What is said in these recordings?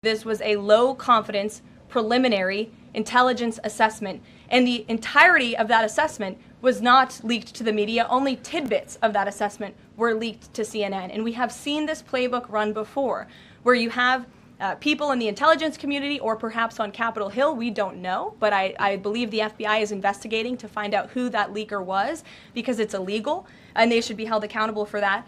This was a low confidence preliminary intelligence assessment, and the entirety of that assessment was not leaked to the media. Only tidbits of that assessment were leaked to CNN. And we have seen this playbook run before, where you have people in the intelligence community, or perhaps on Capitol Hill, we don't know, but I believe the FBI is investigating to find out who that leaker was, because it's illegal and they should be held accountable for that,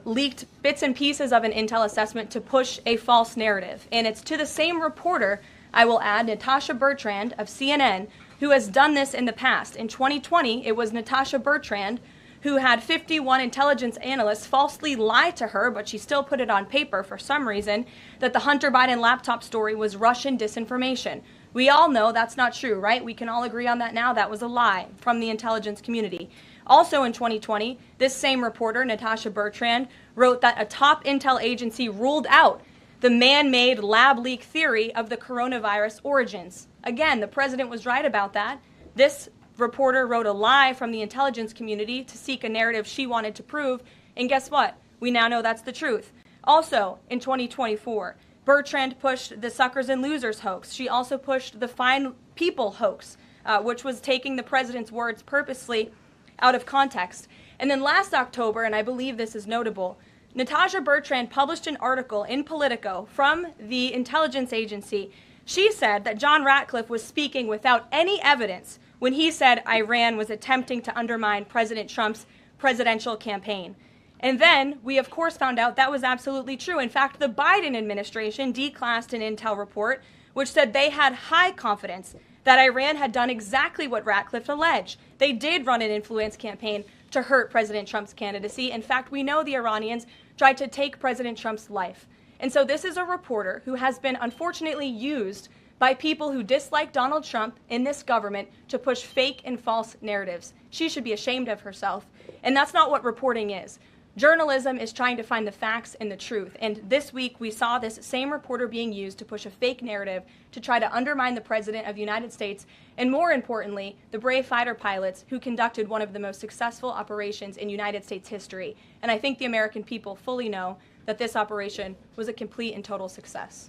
leaked bits and pieces of an intel assessment to push a false narrative. And it's to the same reporter, I will add, Natasha Bertrand of CNN, who has done this in the past. In 2020, it was Natasha Bertrand who had 51 intelligence analysts falsely lie to her, but she still put it on paper for some reason, that the Hunter Biden laptop story was Russian disinformation. We all know that's not true, right? We can all agree on that now. That was a lie from the intelligence community. Also in 2020, this same reporter, Natasha Bertrand, wrote that a top intel agency ruled out the man-made lab leak theory of the coronavirus origins. Again, the president was right about that. This reporter wrote a lie from the intelligence community to seek a narrative she wanted to prove, and guess what? We now know that's the truth. Also, in 2024, Bertrand pushed the suckers and losers hoax. She also pushed the fine people hoax, which was taking the president's words purposely out of context. And then last October, and I believe this is notable, Natasha Bertrand published an article in Politico from the intelligence agency. She said that John Ratcliffe was speaking without any evidence when he said Iran was attempting to undermine President Trump's presidential campaign. And then we, of course, found out that was absolutely true. In fact, the Biden administration declassed an intel report which said they had high confidence that Iran had done exactly what Ratcliffe alleged. They did run an influence campaign to hurt President Trump's candidacy. In fact, we know the Iranians tried to take President Trump's life. And so this is a reporter who has been unfortunately used by people who dislike Donald Trump in this government to push fake and false narratives. She should be ashamed of herself. And that's not what reporting is. Journalism is trying to find the facts and the truth. And this week we saw this same reporter being used to push a fake narrative to try to undermine the President of the United States, and more importantly, the brave fighter pilots who conducted one of the most successful operations in United States history. And I think the American people fully know that this operation was a complete and total success.